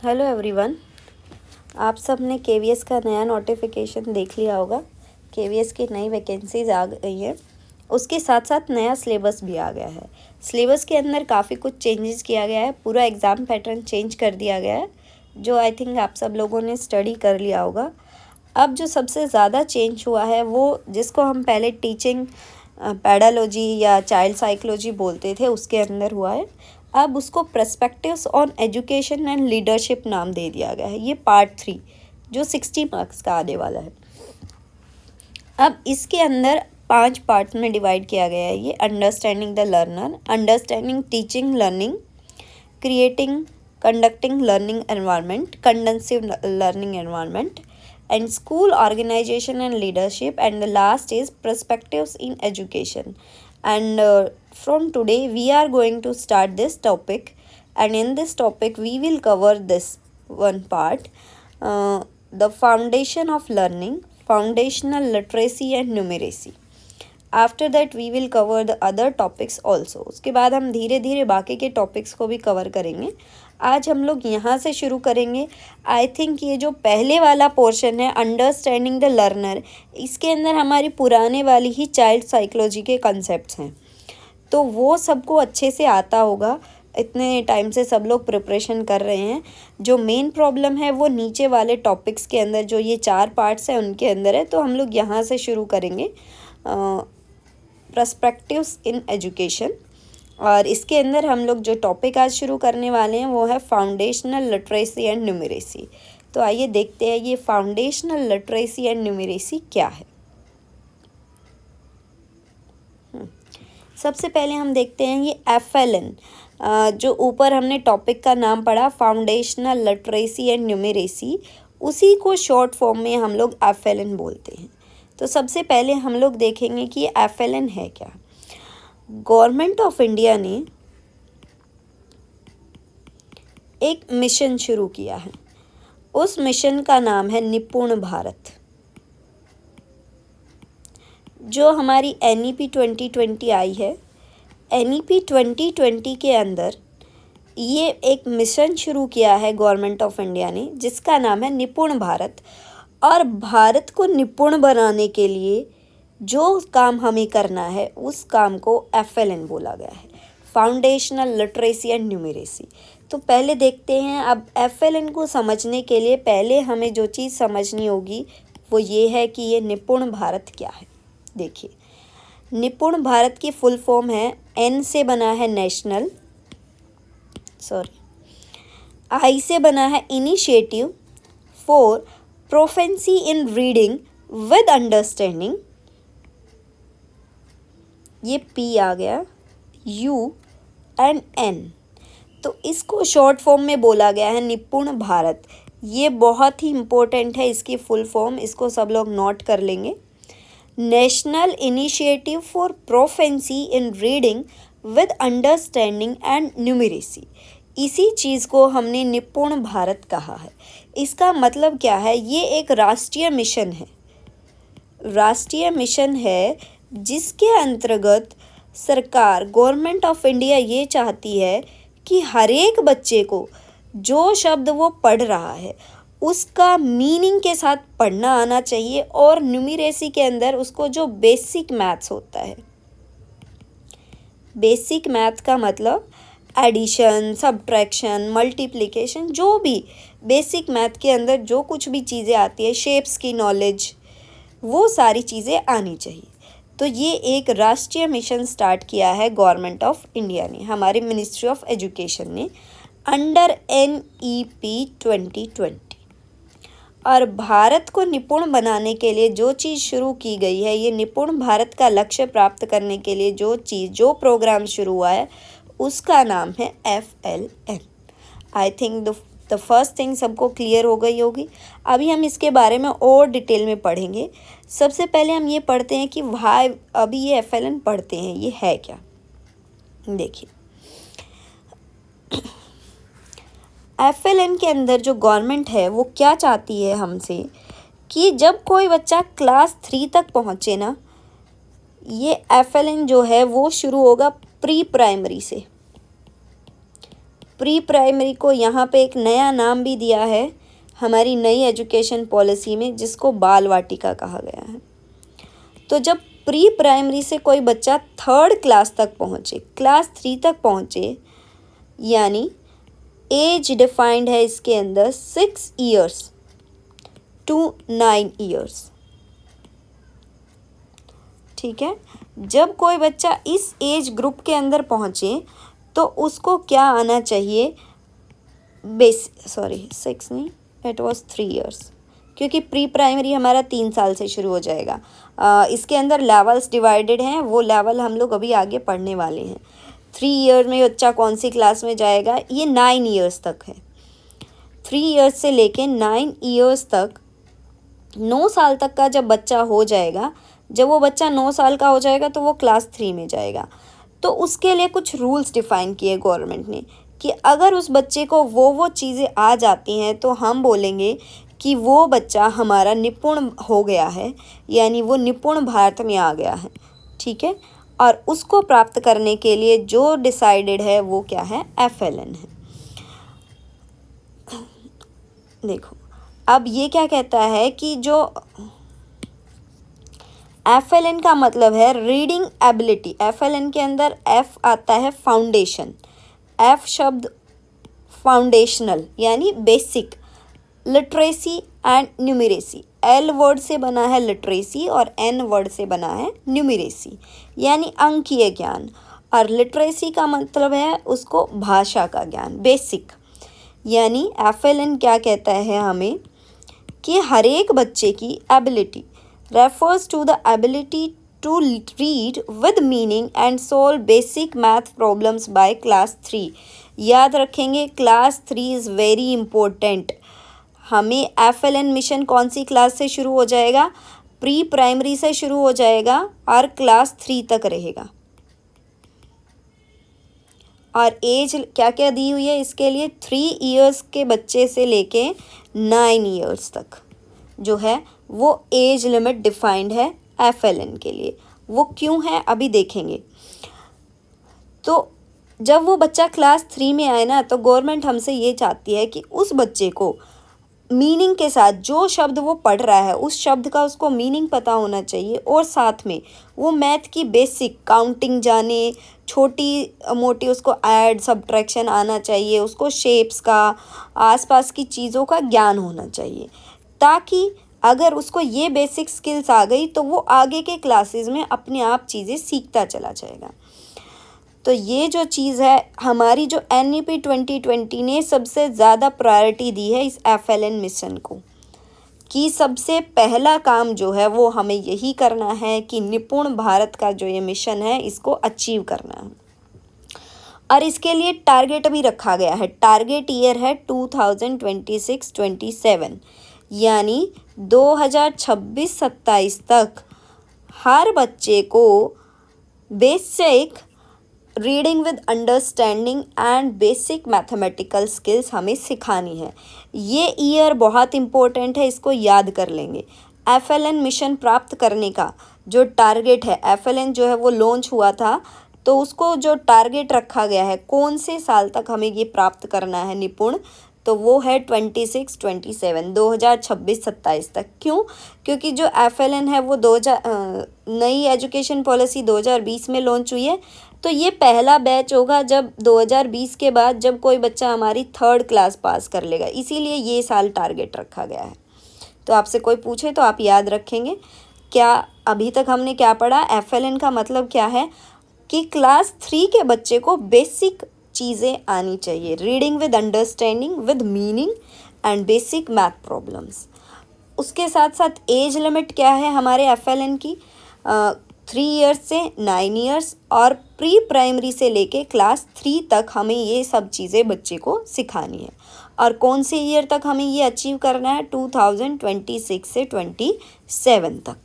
Hello everyone. आप सब ने केवीएस का नया नोटिफिकेशन देख लिया होगा। केवीएस की नई वैकेंसीज आ गई हैं, उसके साथ साथ नया सिलेबस भी आ गया है। सिलेबस के अंदर काफ़ी कुछ चेंजेस किया गया है, पूरा एग्ज़ाम पैटर्न चेंज कर दिया गया है, जो आई थिंक आप सब लोगों ने स्टडी कर लिया होगा। अब जो सबसे ज़्यादा चेंज हुआ है वो जिसको हम पहले टीचिंग पेडालॉजी या चाइल्ड साइकोलॉजी बोलते थे, उसके अंदर हुआ है। अब उसको perspectives on education and leadership नाम दे दिया गया है। ये पार्ट 3 जो 60 मार्क्स का आने वाला है। अब इसके अंदर 5 पार्ट में डिवाइड किया गया है। ये understanding the learner, understanding teaching learning, creating conducting learning environment, conducive learning environment, and school organization and leadership, and the last is perspectives in education. And from today we are going to start this topic, and in this topic we will cover this one part, the foundation of learning, foundational literacy and numeracy. After that we will cover the other topics also. उसके बाद हम धीरे धीरे बाकी के topics को भी cover करेंगे। आज हम लोग यहाँ से शुरू करेंगे। आई थिंक ये जो पहले वाला पोर्शन है अंडरस्टैंडिंग द लर्नर, इसके अंदर हमारी पुराने वाली ही चाइल्ड साइकोलॉजी के कंसेप्ट्स हैं, तो वो सबको अच्छे से आता होगा। इतने टाइम से सब लोग प्रिपरेशन कर रहे हैं। जो मेन प्रॉब्लम है वो नीचे वाले टॉपिक्स के अंदर, जो ये 4 पार्ट्स हैं उनके अंदर है, तो हम लोग यहाँ से शुरू करेंगे पर्सपेक्टिव्स इन एजुकेशन। और इसके अंदर हम लोग जो टॉपिक आज शुरू करने वाले हैं वो है फाउंडेशनल लिटरेसी एंड न्यूमरेसी। तो आइए देखते हैं ये फाउंडेशनल लिटरेसी एंड न्यूमरेसी क्या है। सबसे पहले हम देखते हैं ये FLN, जो ऊपर हमने टॉपिक का नाम पढ़ा फाउंडेशनल लिटरेसी एंड न्यूमरेसी, उसी को शॉर्ट फॉर्म में हम लोग FLN बोलते हैं। तो सबसे पहले हम लोग देखेंगे कि ये FLN है क्या। गवर्नमेंट ऑफ इंडिया ने एक मिशन शुरू किया है, उस मिशन का नाम है निपुण भारत। जो हमारी NEP 2020 आई है, NEP 2020 के अंदर ये एक मिशन शुरू किया है गवर्नमेंट ऑफ इंडिया ने, जिसका नाम है निपुण भारत। और भारत को निपुण बनाने के लिए जो काम हमें करना है उस काम को FLN बोला गया है, फाउंडेशनल लिटरेसी एंड न्यूमरेसी। तो पहले देखते हैं। अब FLN को समझने के लिए पहले हमें जो चीज़ समझनी होगी वो ये है कि ये निपुण भारत क्या है। देखिए, निपुण भारत की फुल फॉर्म है, N से बना है नेशनल, I से बना है initiative for proficiency in reading with understanding, ये P आ गया, U एंड N। तो इसको शॉर्ट फॉर्म में बोला गया है निपुण भारत। ये बहुत ही इम्पोर्टेंट है, इसकी फुल फॉर्म, इसको सब लोग नोट कर लेंगे। National initiative for proficiency in reading with understanding and numeracy, इसी चीज़ को हमने निपुण भारत कहा है। इसका मतलब क्या है, ये एक राष्ट्रीय मिशन है, राष्ट्रीय मिशन है जिसके अंतर्गत सरकार, गवर्नमेंट ऑफ इंडिया ये चाहती है कि हर एक बच्चे को जो शब्द वो पढ़ रहा है उसका मीनिंग के साथ पढ़ना आना चाहिए, और न्यूमरेसी के अंदर उसको जो बेसिक मैथ्स होता है, बेसिक मैथ का मतलब एडिशन, सब्ट्रैक्शन, मल्टीप्लिकेशन, जो भी बेसिक मैथ के अंदर जो कुछ भी चीज़ें आती है, शेप्स की नॉलेज, वो सारी चीज़ें आनी चाहिए। तो ये एक राष्ट्रीय मिशन स्टार्ट किया है गवर्नमेंट ऑफ इंडिया ने, हमारे मिनिस्ट्री ऑफ एजुकेशन ने, अंडर NEP 2020। और भारत को निपुण बनाने के लिए जो चीज़ शुरू की गई है, ये निपुण भारत का लक्ष्य प्राप्त करने के लिए जो प्रोग्राम शुरू हुआ है उसका नाम है FLN। I think the first thing सबको क्लियर हो गई होगी। अभी हम इसके बारे में और डिटेल में पढ़ेंगे। सबसे पहले हम ये पढ़ते हैं कि भाई अभी ये FLN पढ़ते हैं, ये है क्या। देखिए, FLN के अंदर जो गवर्नमेंट है वो क्या चाहती है हमसे कि जब कोई बच्चा क्लास 3 तक पहुँचे ना, ये FLN जो है वो शुरू होगा प्री प्राइमरी से। प्री प्राइमरी को यहाँ पे एक नया नाम भी दिया है हमारी नई एजुकेशन पॉलिसी में, जिसको बाल वाटिका कहा गया है। तो जब प्री प्राइमरी से कोई बच्चा 3rd क्लास तक पहुँचे, क्लास 3 तक पहुँचे, यानी एज डिफाइंड है इसके अंदर 6 years to 9 years। ठीक है, जब कोई बच्चा इस एज ग्रुप के अंदर पहुँचे तो उसको क्या आना चाहिए, 6 नहीं, इट वॉज 3 years, क्योंकि प्री प्राइमरी हमारा 3 साल से शुरू हो जाएगा। इसके अंदर लेवल्स डिवाइडेड हैं, वो लेवल हम लोग अभी आगे पढ़ने वाले हैं। 3 years में बच्चा कौन सी क्लास में जाएगा, ये 9 years तक है। 3 years से लेके 9 years तक, 9 साल तक का जब बच्चा हो जाएगा, जब वो बच्चा 9 साल का हो जाएगा तो वो क्लास 3 में जाएगा। तो उसके लिए कुछ रूल्स डिफ़ाइन किए गवर्नमेंट ने कि अगर उस बच्चे को वो चीज़ें आ जाती हैं तो हम बोलेंगे कि वो बच्चा हमारा निपुण हो गया है, यानी वो निपुण भारत में आ गया है। ठीक है, और उसको प्राप्त करने के लिए जो डिसाइडेड है वो क्या है, FLN है। देखो, अब ये क्या कहता है कि जो FLN का मतलब है रीडिंग एबिलिटी। FLN के अंदर F आता है फाउंडेशन, F शब्द फाउंडेशनल यानी basic, literacy and numeracy. L word से बना है लिटरेसी और N वर्ड से बना है न्यूमरेसी, यानी अंकीय ज्ञान। और लिटरेसी का मतलब है उसको भाषा का ज्ञान, बेसिक। यानी FLN क्या कहता है हमें कि हर एक बच्चे की ability refers to the ability to read with meaning and solve basic math problems by class 3। याद रखेंगे, क्लास 3 इज़ वेरी इम्पोर्टेंट। हमें FLN मिशन कौन सी क्लास से शुरू हो जाएगा, प्री प्राइमरी से शुरू हो जाएगा और क्लास 3 तक रहेगा। और एज क्या क्या दी हुई है इसके लिए, 3 years के बच्चे से लेके 9 years तक जो है वो एज लिमिट डिफाइंड है FLN के लिए। वो क्यों है अभी देखेंगे। तो जब वो बच्चा क्लास 3 में आए ना, तो गवर्नमेंट हमसे ये चाहती है कि उस बच्चे को मीनिंग के साथ जो शब्द वो पढ़ रहा है उस शब्द का उसको मीनिंग पता होना चाहिए, और साथ में वो मैथ की बेसिक काउंटिंग जाने, छोटी मोटी उसको ऐड सब्ट्रैक्शन आना चाहिए, उसको शेप्स का, आसपास की चीज़ों का ज्ञान होना चाहिए, ताकि अगर उसको ये बेसिक स्किल्स आ गई तो वो आगे के क्लासेस में अपने आप चीज़ें सीखता चला जाएगा। तो ये जो चीज़ है हमारी, जो NEP 2020 ने सबसे ज़्यादा प्रायोरिटी दी है इस FLN मिशन को, कि सबसे पहला काम जो है वो हमें यही करना है कि निपुण भारत का जो ये मिशन है इसको अचीव करना है। और इसके लिए टारगेट भी रखा गया है। टारगेट ईयर है 2026-27, यानी 2026-27 तक हर बच्चे को basic reading with understanding and basic mathematical skills हमें सिखानी है। ये ईयर बहुत इम्पोर्टेंट है, इसको याद कर लेंगे। FLN मिशन प्राप्त करने का जो टारगेट है, FLN जो है वो लॉन्च हुआ था, तो उसको जो टारगेट रखा गया है कौन से साल तक हमें ये प्राप्त करना है निपुण, तो वो है 2026-27 तक। क्यों? क्योंकि जो FLN है वो नई एजुकेशन पॉलिसी 2020 में लॉन्च हुई है, तो ये पहला बैच होगा जब 2020 के बाद जब कोई बच्चा हमारी 3rd क्लास पास कर लेगा, इसीलिए ये साल टारगेट रखा गया है। तो आपसे कोई पूछे तो आप याद रखेंगे। क्या अभी तक हमने क्या पढ़ा, FLN का मतलब क्या है कि क्लास 3 के बच्चे को बेसिक चीज़ें आनी चाहिए, reading with understanding with meaning and basic math problems. उसके साथ साथ एज लिमिट क्या है हमारे FLN की, 3 years से 9 years, और प्री प्राइमरी से लेके क्लास 3 तक हमें ये सब चीज़ें बच्चे को सिखानी है। और कौन से ईयर तक हमें ये अचीव करना है, 2026 से 27 तक।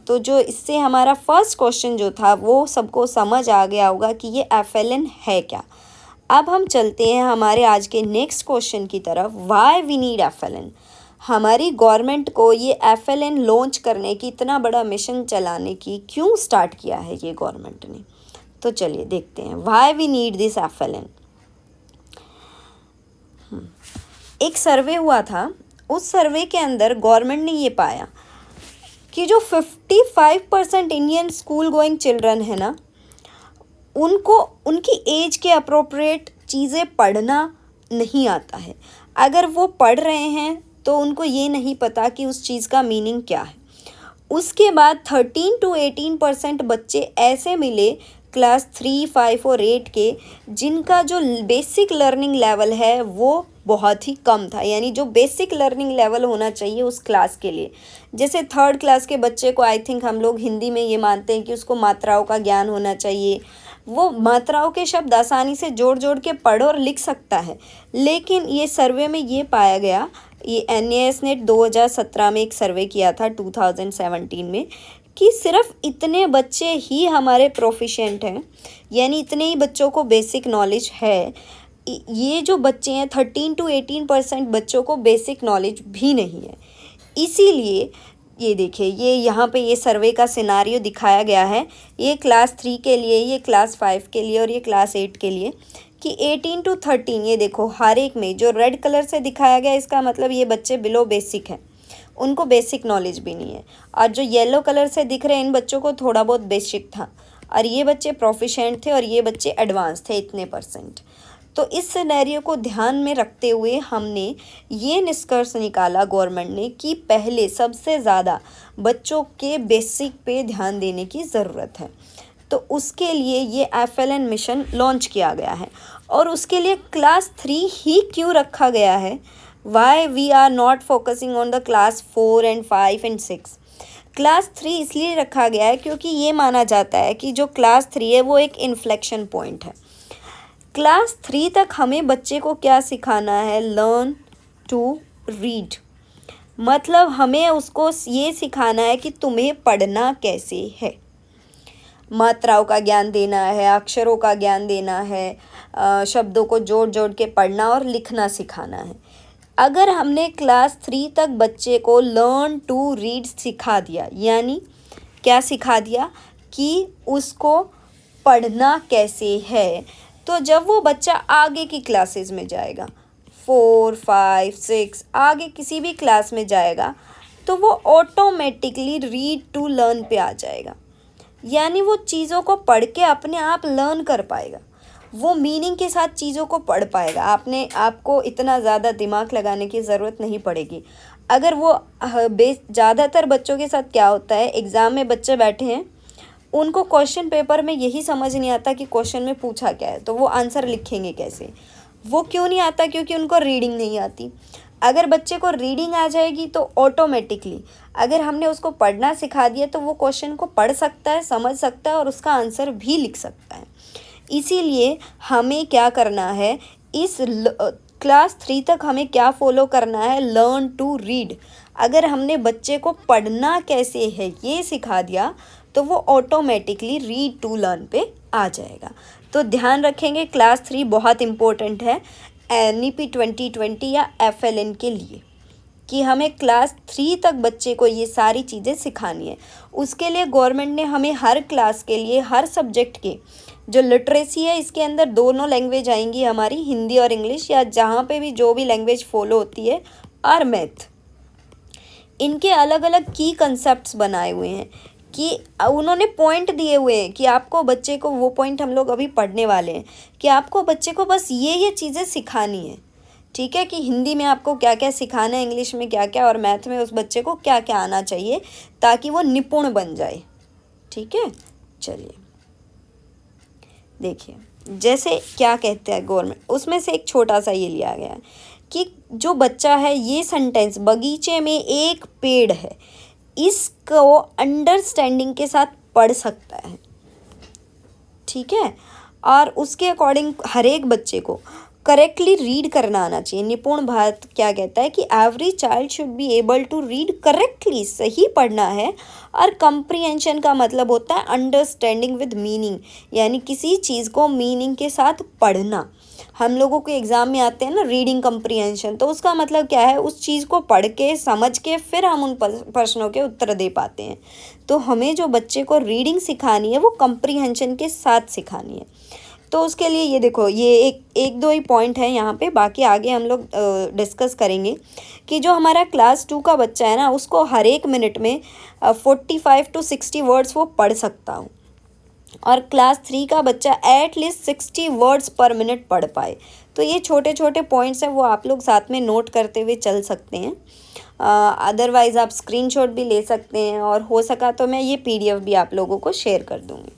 तो जो इससे हमारा फर्स्ट क्वेश्चन जो था वो सबको समझ आ गया होगा कि ये FLN है क्या। अब हम चलते हैं हमारे आज के नेक्स्ट क्वेश्चन की तरफ, वाई वी नीड FLN। हमारी गवर्नमेंट को ये FLN लॉन्च करने की, इतना बड़ा मिशन चलाने की क्यों स्टार्ट किया है ये गवर्नमेंट ने, तो चलिए देखते हैं why we need this FLN। एक सर्वे हुआ था, उस सर्वे के अंदर गवर्नमेंट ने ये पाया कि जो 55% इंडियन स्कूल गोइंग चिल्ड्रन है ना, उनको उनकी एज के अप्रोप्रिएट चीज़ें पढ़ना नहीं आता है। अगर वो पढ़ रहे हैं तो उनको ये नहीं पता कि उस चीज़ का मीनिंग क्या है। उसके बाद 13 to 18% बच्चे ऐसे मिले क्लास 3, 5 और 8 के, जिनका जो बेसिक लर्निंग लेवल है वो बहुत ही कम था। यानी जो बेसिक लर्निंग लेवल होना चाहिए उस क्लास के लिए, जैसे 3rd क्लास के बच्चे को आई थिंक हम लोग हिंदी में ये मानते हैं कि उसको मात्राओं का ज्ञान होना चाहिए, वो मात्राओं के शब्द आसानी से जोड़ जोड़ के पढ़ और लिख सकता है। लेकिन ये सर्वे में ये पाया गया, ये NAS ने 2017 में एक सर्वे किया था 2017 में, कि सिर्फ इतने बच्चे ही हमारे प्रोफिशिएंट हैं, यानी इतने ही बच्चों को बेसिक नॉलेज है। ये जो बच्चे हैं 13 to 18% बच्चों को बेसिक नॉलेज भी नहीं है। इसीलिए ये देखिए, ये यहाँ पे ये सर्वे का सिनारियो दिखाया गया है, ये क्लास 3 के लिए, ये क्लास 5 के लिए और ये क्लास 8 के लिए, कि 18 to 13, ये देखो हर एक में जो रेड कलर से दिखाया गया इसका मतलब ये बच्चे बिलो बेसिक हैं, उनको बेसिक नॉलेज भी नहीं है। और जो येलो कलर से दिख रहे हैं इन बच्चों को थोड़ा बहुत बेसिक था, और ये बच्चे प्रोफिशिएंट थे और ये बच्चे एडवांस थे इतने %। तो इस सिनेरियो को ध्यान में रखते हुए हमने ये निष्कर्ष निकाला गवर्नमेंट ने कि पहले सबसे ज़्यादा बच्चों के बेसिक पे ध्यान देने की ज़रूरत है। तो उसके लिए ये FLN मिशन लॉन्च किया गया है। और उसके लिए क्लास 3 ही क्यों रखा गया है? Why we are not focusing on the class 4 and 5 and 6? Class 3 इसलिए रखा गया है क्योंकि ये माना जाता है कि जो क्लास 3 है वो एक इन्फ्लेक्शन पॉइंट है। क्लास 3 तक हमें बच्चे को क्या सिखाना है? Learn to read. मतलब हमें उसको ये सिखाना है कि तुम्हें पढ़ना कैसे है, मात्राओं का ज्ञान देना है, अक्षरों का ज्ञान देना है, शब्दों को जोड़ जोड़ के पढ़ना और लिखना सिखाना है। अगर हमने क्लास 3 तक बच्चे को लर्न टू रीड सिखा दिया, यानी क्या सिखा दिया कि उसको पढ़ना कैसे है, तो जब वो बच्चा आगे की क्लासेस में जाएगा, 4, 5, 6 आगे किसी भी क्लास में जाएगा, तो वो ऑटोमेटिकली रीड टू लर्न पे आ जाएगा। यानी वो चीज़ों को पढ़ के अपने आप लर्न कर पाएगा, वो मीनिंग के साथ चीज़ों को पढ़ पाएगा। आपको इतना ज़्यादा दिमाग लगाने की ज़रूरत नहीं पड़ेगी। अगर वो ज़्यादातर बच्चों के साथ क्या होता है, एग्ज़ाम में बच्चे बैठे हैं, उनको क्वेश्चन पेपर में यही समझ नहीं आता कि क्वेश्चन में पूछा क्या है, तो वो आंसर लिखेंगे कैसे। वो क्यों नहीं आता? क्योंकि उनको रीडिंग नहीं आती। अगर बच्चे को रीडिंग आ जाएगी तो ऑटोमेटिकली अगर हमने उसको पढ़ना सिखा दिया तो वो क्वेश्चन को पढ़ सकता है, समझ सकता है और उसका आंसर भी लिख सकता है। इसीलिए हमें क्या करना है, इस क्लास 3 तक हमें क्या फॉलो करना है? Learn to read. अगर हमने बच्चे को पढ़ना कैसे है ये सिखा दिया तो वो ऑटोमेटिकली रीड टू लर्न पे आ जाएगा। तो ध्यान रखेंगे, क्लास 3 बहुत इम्पोर्टेंट है NEP 2020 या FLN के लिए, कि हमें क्लास 3 तक बच्चे को ये सारी चीज़ें सिखानी है। उसके लिए गवर्नमेंट ने हमें हर क्लास के लिए, हर सब्जेक्ट के जो लिटरेसी है, इसके अंदर दोनों लैंग्वेज आएंगी हमारी, हिंदी और इंग्लिश, या जहाँ पे भी जो भी लैंग्वेज फॉलो होती है, और मैथ। इनके अलग अलग की कंसेप्ट्स बनाए हुए हैं कि उन्होंने पॉइंट दिए हुए हैं कि आपको बच्चे को, वो पॉइंट हम लोग अभी पढ़ने वाले हैं, कि आपको बच्चे को बस ये चीज़ें सिखानी है। ठीक है, कि हिंदी में आपको क्या क्या सिखाना है, इंग्लिश में क्या क्या, और मैथ में उस बच्चे को क्या क्या आना चाहिए ताकि वो निपुण बन जाए। ठीक है, चलिए देखिए, जैसे क्या कहते हैं गवर्नमेंट, उसमें से एक छोटा सा ये लिया गया है कि जो बच्चा है, ये सेंटेंस, बगीचे में एक पेड़ है, इसको अंडरस्टैंडिंग के साथ पढ़ सकता है। ठीक है, और उसके अकॉर्डिंग हर एक बच्चे को करेक्टली रीड करना आना चाहिए। निपुण भारत क्या कहता है कि every child should be able to read correctly, सही पढ़ना है। और कंप्रीहेंशन का मतलब होता है अंडरस्टैंडिंग विद मीनिंग, यानी किसी चीज़ को मीनिंग के साथ पढ़ना। हम लोगों के एग्ज़ाम में आते हैं ना रीडिंग कंप्रीहेंशन, तो उसका मतलब क्या है? उस चीज़ को पढ़ के समझ के फिर हम उन प्रश्नों के उत्तर दे पाते हैं। तो हमें जो बच्चे को रीडिंग सिखानी है वो कंप्रीहेंशन के साथ सिखानी है। तो तो उसके लिए ये देखो, ये एक दो ही पॉइंट है यहाँ पे, बाकी आगे हम लोग डिस्कस करेंगे कि जो हमारा क्लास 2 का बच्चा है ना, उसको हर एक मिनट में 45 to 60 वर्ड्स वो पढ़ सकता हो, और क्लास 3 का बच्चा एटलीस्ट 60 वर्ड्स पर मिनट पढ़ पाए। तो ये छोटे छोटे पॉइंट्स हैं, वो आप लोग साथ में नोट करते हुए चल सकते हैं। अदरवाइज़ आप स्क्रीनशॉट भी ले सकते हैं, और हो सका तो मैं ये PDF भी आप लोगों को शेयर कर दूँगी।